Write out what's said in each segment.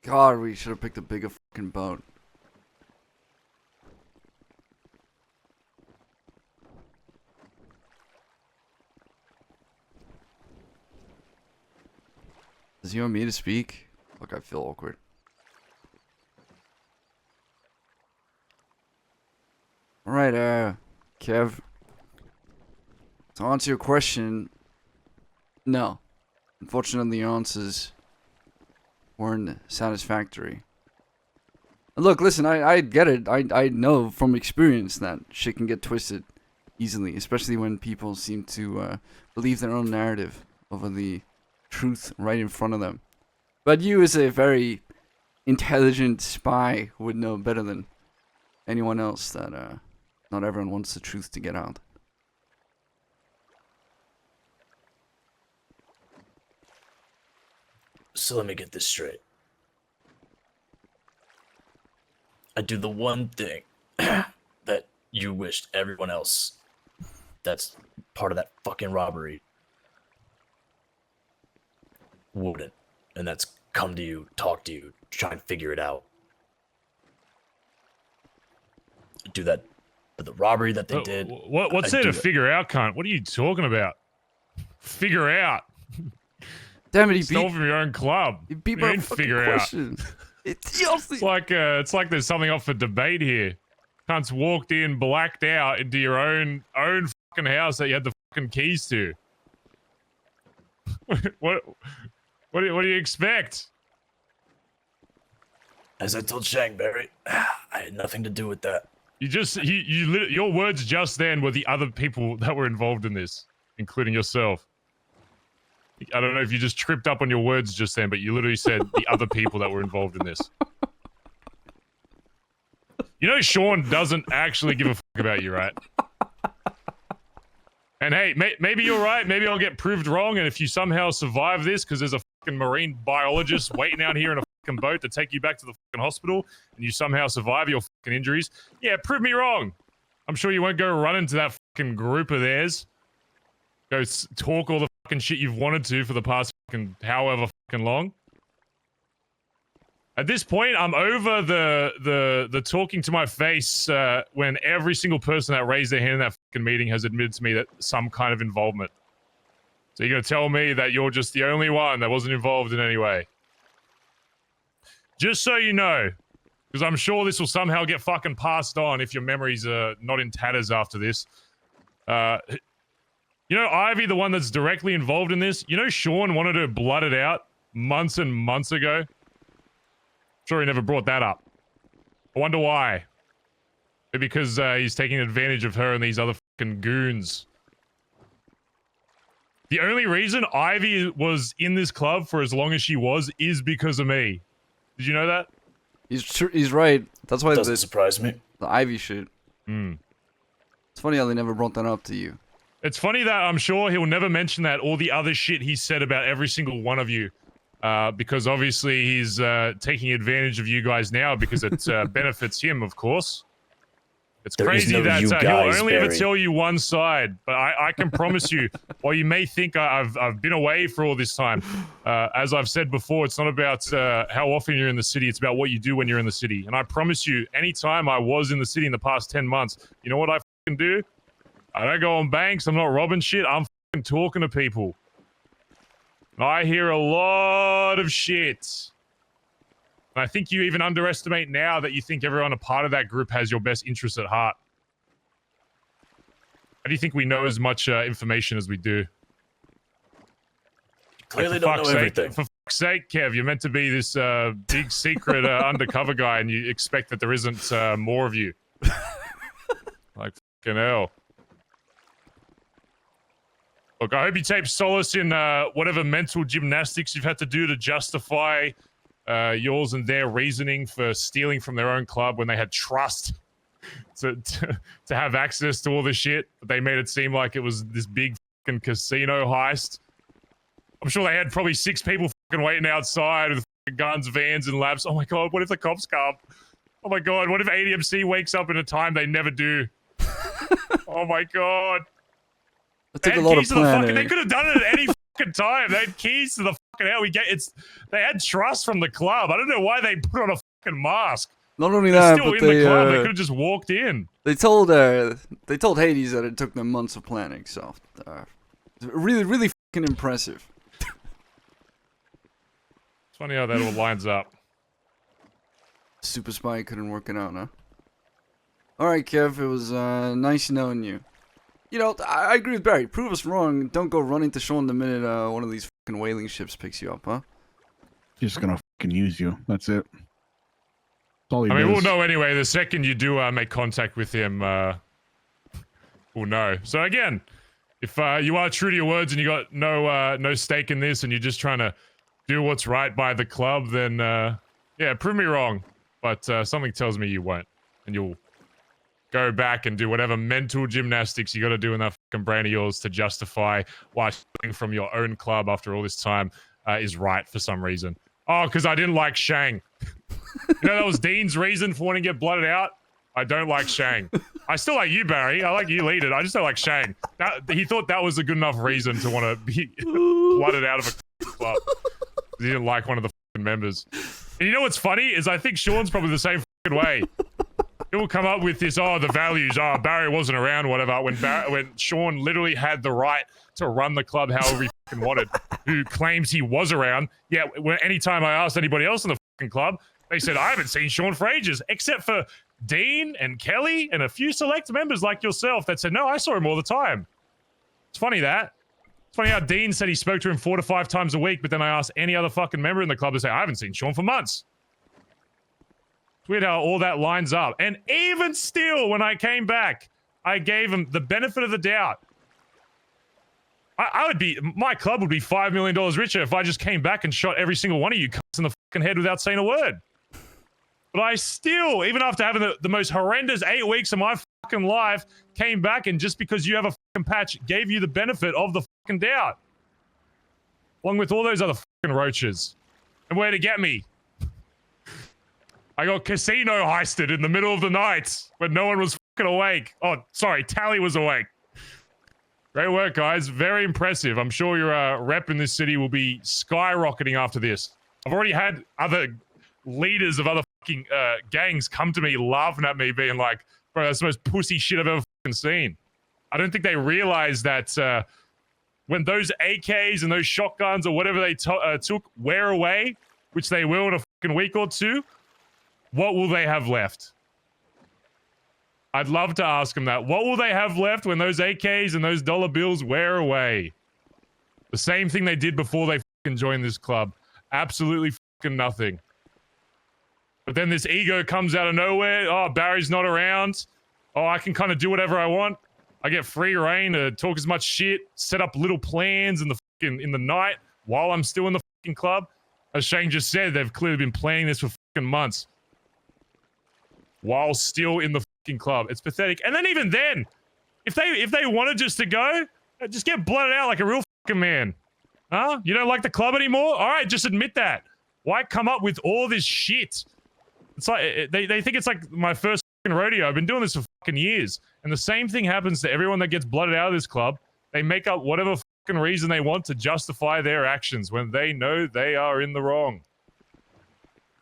God, we should have picked a bigger fucking boat. Does he want me to speak? Look, I feel awkward. Alright, Kev. To answer your question, no. Unfortunately, the answers weren't satisfactory. Look, listen, I get it. I know from experience that shit can get twisted easily, especially when people seem to believe their own narrative over the truth right in front of them. But you, as a very intelligent spy, would know better than anyone else that not everyone wants the truth to get out. So let me get this straight. I do the one thing that you wished everyone else that's part of that fucking robbery wouldn't. And that's come to you, talk to you, try and figure it out. Do that for the robbery that they did. What's there to figure out, cunt? What are you talking about? Figure out. Damn it, he Stole beat, from your own club. he beat You my ain't fucking figure question. It's like there's something up for debate here. Cunts walked in, blacked out into your own fucking house that you had the fucking keys to. What do you expect? As I told Shankberry, I had nothing to do with that. Your words just then were the other people that were involved in this, including yourself. I don't know if you just tripped up on your words just then, but you literally said the other people that were involved in this. You know Sean doesn't actually give a fuck about you, right? And hey, maybe you're right. Maybe I'll get proved wrong, and if you somehow survive this, because there's a fucking marine biologist waiting out here in a fucking boat to take you back to the fucking hospital, and you somehow survive your fucking injuries, yeah, prove me wrong. I'm sure you won't go run into that fucking group of theirs. Go talk all the fucking shit you've wanted to for the past fucking however fucking long. At this point, I'm over the talking to my face when every single person that raised their hand in that fucking meeting has admitted to me that some kind of involvement. So you're gonna tell me that you're just the only one that wasn't involved in any way? Just so you know, because I'm sure this will somehow get fucking passed on if your memories are not in tatters after this. You know Ivy, the one that's directly involved in this? You know Sean wanted her blooded out months and months ago? Sure he never brought that up. I wonder why. Maybe because he's taking advantage of her and these other fucking goons. The only reason Ivy was in this club for as long as she was is because of me. Did you know that? He's right. That's why Doesn't surprise me. The Ivy shit. It's funny how they never brought that up to you. It's funny that I'm sure he'll never mention that or the other shit he said about every single one of you. Because obviously he's taking advantage of you guys now because it benefits him, of course. It's crazy that he'll only ever tell you one side, but I can promise you, while you may think I've been away for all this time, as I've said before, it's not about how often you're in the city, it's about what you do when you're in the city. And I promise you, anytime I was in the city in the past 10 months, you know what I fucking do? I don't go on banks, I'm not robbing shit, I'm fucking talking to people. I hear a lot of shit. And I think you even underestimate now that you think everyone a part of that group has your best interests at heart. How do you think we know as much information as we do? Clearly don't know everything. For fuck's sake, Kev, you're meant to be this big secret undercover guy and you expect that there isn't more of you. Like fucking hell. Look, I hope you take solace in whatever mental gymnastics you've had to do to justify yours and their reasoning for stealing from their own club when they had trust to have access to all this shit. But they made it seem like it was this big fucking casino heist. I'm sure they had probably 6 people fucking waiting outside with guns, vans, and labs. Oh my god, what if the cops come? Oh my god, what if ADMC wakes up in a time they never do? Oh my god. It took a lot of planning. They could have done it at any fucking time. They had keys to the fucking hell, they had trust from the club. I don't know why they put on a fucking mask. Not only They're that, still but in the club. They could have just walked in. they told Hades that it took them months of planning. So, really, really fucking impressive. It's funny how that all lines up. Super Spy couldn't work it out, huh? Alright, Kev, it was nice knowing you. You know, I agree with Barry. Prove us wrong. Don't go running to Sean the minute one of these fucking whaling ships picks you up, huh? Just gonna fucking use you. That's it. That's all he I mean, does. we'll know anyway. The second you do make contact with him, we'll know. So again, if you are true to your words and you got no stake in this and you're just trying to do what's right by the club, then yeah, prove me wrong. But something tells me you won't, and you'll go back and do whatever mental gymnastics you got to do in that fucking brain of yours to justify why stealing from your own club after all this time is right for some reason. Oh, because I didn't like Shang. You know, that was Dean's reason for wanting to get blooded out. I don't like Shang. I still like you, Barry. I like you, lead it. I just don't like Shang. He thought that was a good enough reason to want to be blooded out of a club. He didn't like one of the fucking members. And you know what's funny is I think Sean's probably the same fucking way. He will come up with this, oh, the values, oh, Barry wasn't around, whatever, when Sean literally had the right to run the club however he fucking wanted, who claims he was around. Yeah, anytime I asked anybody else in the fucking club, they said, I haven't seen Sean for ages, except for Dean and Kelly and a few select members like yourself that said, no, I saw him all the time. It's funny that. It's funny how Dean said he spoke to him 4 to 5 times a week, but then I asked any other fucking member in the club to say, I haven't seen Sean for months. It's weird how all that lines up. And even still, when I came back, I gave him the benefit of the doubt. My club would be $5 million richer if I just came back and shot every single one of you cunts in the fucking head without saying a word. But I still, even after having the most horrendous 8 weeks of my fucking life, came back and just because you have a fucking patch, gave you the benefit of the fucking doubt. Along with all those other fucking roaches. And where to get me? I got casino heisted in the middle of the night when no one was fucking awake. Oh, sorry, Tally was awake. Great work, guys. Very impressive. I'm sure your rep in this city will be skyrocketing after this. I've already had other leaders of other fucking gangs come to me laughing at me being like, bro, that's the most pussy shit I've ever fucking seen. I don't think they realize that when those AKs and those shotguns or whatever they took wear away, which they will in a fucking week or two, what will they have left? I'd love to ask them that. What will they have left when those AKs and those dollar bills wear away? The same thing they did before they fucking joined this club. Absolutely fucking nothing. But then this ego comes out of nowhere. Oh, Barry's not around. Oh, I can kind of do whatever I want. I get free reign to talk as much shit, set up little plans in the night while I'm still in the fucking club. As Shane just said, they've clearly been planning this for fucking months. While still in the fucking club. It's pathetic. And then even then, if they wanted just to go, just get blooded out like a real fucking man. Huh? You don't like the club anymore? All right, just admit that. Why come up with all this shit? It's like they think it's like my first fucking rodeo. I've been doing this for fucking years. And the same thing happens to everyone that gets blooded out of this club. They make up whatever fucking reason they want to justify their actions when they know they are in the wrong.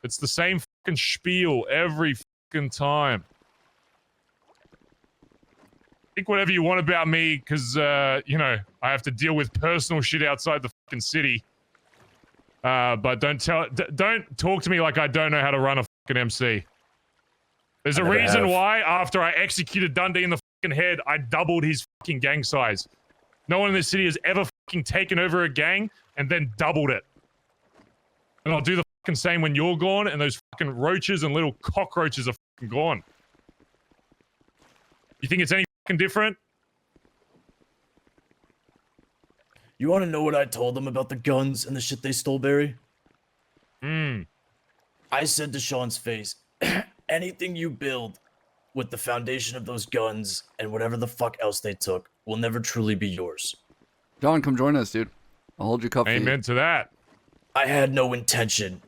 It's the same fucking spiel every fucking time. Think whatever you want about me, because, you know, I have to deal with personal shit outside the fucking city. But don't talk to me like I don't know how to run a fucking MC. There's a reason why after I executed Dundee in the fucking head, I doubled his fucking gang size. No one in this city has ever fucking taken over a gang and then doubled it. And I'll do the fucking same when you're gone and those fucking roaches and little cockroaches are fucking gone. You think it's any fucking different? You want to know what I told them about the guns and the shit they stole, Barry? I said to Sean's face, anything you build with the foundation of those guns and whatever the fuck else they took will never truly be yours. John, come join us, dude. I'll hold your cup for you. Amen to that. I had no intention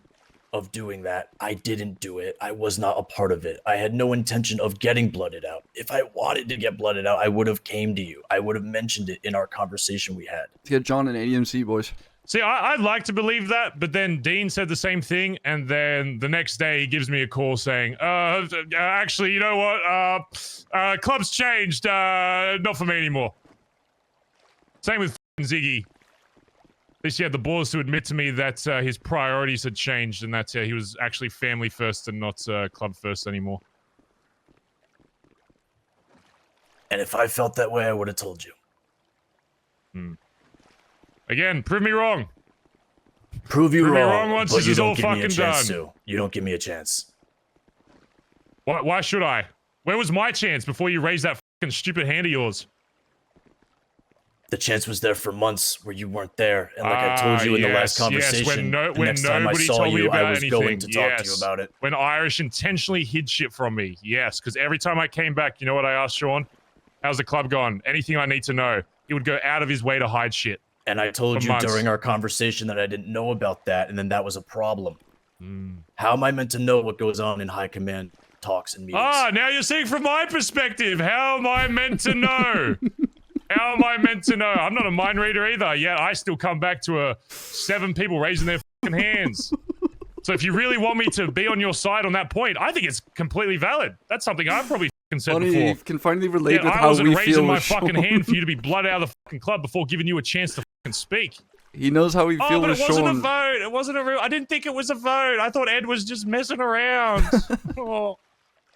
of doing that. I didn't do it. I was not a part of it. I had no intention of getting blooded out. If I wanted to get blooded out, I would have came to you. I would have mentioned it in our conversation we had. Let's get John and ADMC, boys. See, I'd like to believe that, but then Dean said the same thing, and then the next day he gives me a call saying, actually, you know what? Club's changed. Not for me anymore. Same with Ziggy. At least he had the balls to admit to me that his priorities had changed and that he was actually family first and not club first anymore. And if I felt that way, I would have told you. Again, prove me wrong. Prove you Prove me wrong, wrong once, but this you is don't all give me a fucking chance done. to. You don't give me a chance. Why should I? Where was my chance before you raised that fucking stupid hand of yours? The chance was there for months where you weren't there, and like I told you in the last conversation, when the next time I nobody saw told me you, I about was anything. going to talk to you about it. When Irish intentionally hid shit from me, yes, because every time I came back, you know what I asked Sean? How's the club gone? Anything I need to know. He would go out of his way to hide shit. And I told For you months. during our conversation that I didn't know about that, and then that was a problem. How am I meant to know what goes on in high command talks and meetings? Ah, now you're seeing from my perspective. How am I meant to know? How am I meant to know? I'm not a mind reader either, yet I still come back to 7 people raising their fucking hands. So if you really want me to be on your side on that point, I think it's completely valid. That's something I've probably fucking said Funny, before. you can finally relate with I how wasn't we raising feel my with fucking Sean. hand for you to be blood out of the fucking club before giving you a chance to fucking speak. He knows how we Oh, feel but with it wasn't Sean. a vote. It wasn't a real. I didn't think it was a vote. I thought Ed was just messing around. Oh,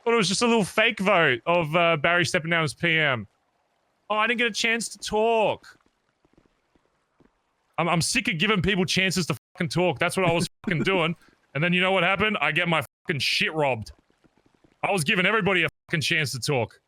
thought it was just a little fake vote of Barry stepping down as PM. Oh, I didn't get a chance to talk. I'm sick of giving people chances to fucking talk. That's what I was fucking doing. And then you know what happened? I get my fucking shit robbed. I was giving everybody a fucking chance to talk.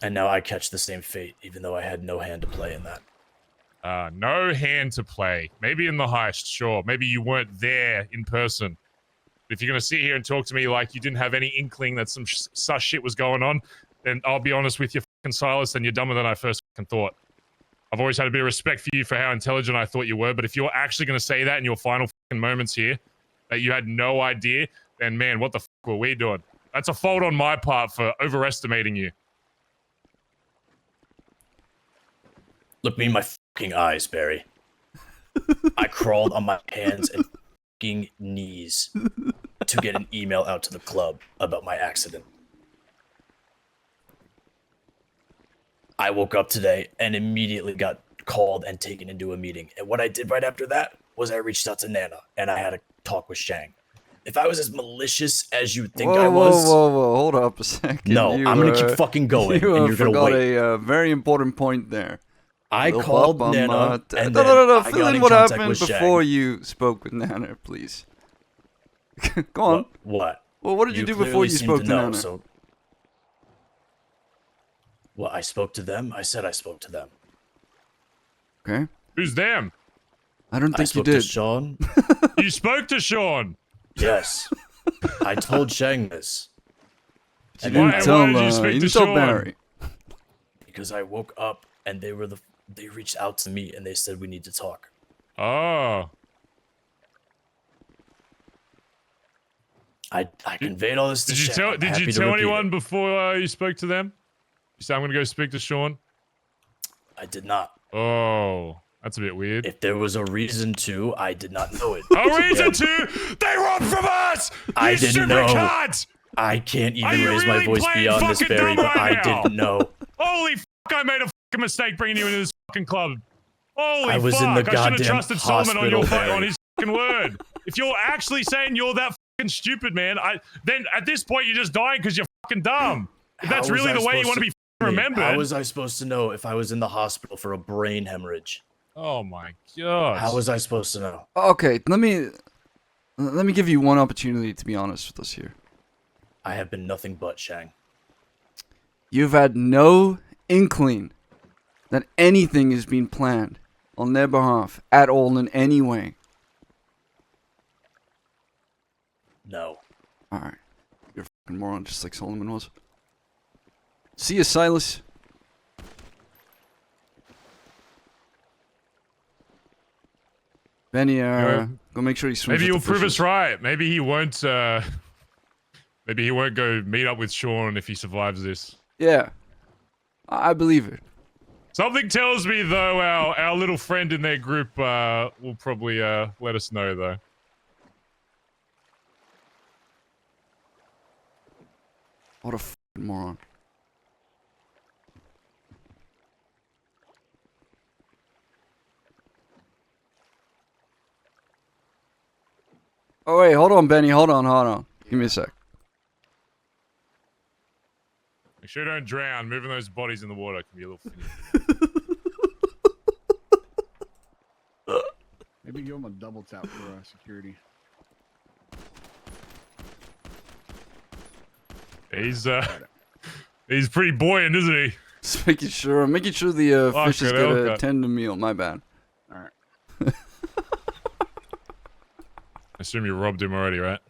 And now I catch the same fate, even though I had no hand to play in that. No hand to play. Maybe in the heist, sure. Maybe you weren't there in person. If you're gonna sit here and talk to me like you didn't have any inkling that some sus shit was going on, then I'll be honest with you, fucking Silas, then you're dumber than I first fucking thought. I've always had a bit of respect for you for how intelligent I thought you were, but if you're actually gonna say that in your final fucking moments here, that you had no idea, then man, what the fuck were we doing? That's a fault on my part for overestimating you. Look me in my fucking eyes, Barry. I crawled on my hands and fucking knees to get an email out to the club about my accident. I woke up today and immediately got called and taken into a meeting. And what I did right after that was I reached out to Nana and I had a talk with Shang. If I was as malicious as you think I was... Whoa, hold up a second. No, I'm gonna keep fucking going, you and you're gonna forgot wait. a very important point there. I Little called pup, Nana, and no, then I fill got in in what contact happened with before Shang. you spoke with Nana, please. Go on. What? Well, what did you do before clearly you seem spoke to know, Nana? So... Well, I spoke to them. I said I spoke to them. Okay. Who's them? I don't I think you spoke to did. Sean. You spoke to Sean. Yes. I told Shang this. You And didn't then I- tell, why did you speak you to didn't tell Sean? Barry. Because I woke up and they reached out to me and they said we need to talk. Oh. I conveyed all this to Did you Shang. tell? I'm Did happy you to tell repeat anyone it. before you spoke to them? You said I'm gonna go speak to Sean. I did not. Oh, that's a bit weird. If there was a reason to, I did not know it. A reason Again, to? They robbed from us! I You didn't stupid know. cunt! I can't Are even you raise my really voice playing beyond this, fucking Barry, dumb but right I now? didn't know. Holy fuck! I made a fucking mistake bringing you into this fucking club. Holy I was fuck! in the I should have goddamn trusted Solomon on your hospital, on Barry. his fucking word. If you're actually saying you're that fucking stupid, man, then at this point you're just dying because you're fucking dumb. If that's How was really I the way you supposed want to be fucking remembered. How was I supposed to know if I was in the hospital for a brain hemorrhage? Oh my god. How was I supposed to know? Okay, let me give you one opportunity to be honest with us here. I have been nothing but Shang. You've had no inkling that anything is being planned on their behalf at all in any way. No. Alright. You're a fucking moron just like Solomon was. See ya, Silas. Benny, go make sure he swims. Maybe with he'll the prove us fishes. right. Maybe he won't. Maybe he won't go meet up with Sean if he survives this. Yeah. I believe it. Something tells me though our little friend in their group will probably let us know though. What a fucking moron. Oh wait, hold on, Benny. Hold on. Give me a sec. Make sure you don't drown. Moving those bodies in the water can be a little finicky. Maybe give him a double tap for security. He's pretty buoyant, isn't he? Just making sure the fishes Fucking hell, get a cut. tender meal. My bad. All right. I assume you robbed him already, right?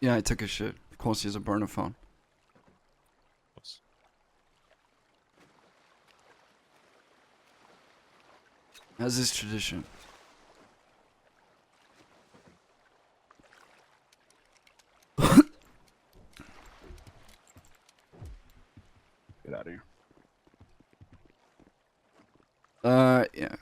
Yeah, I took a shit. Of course, he has a burner phone. As is tradition. Get out of here. Yeah.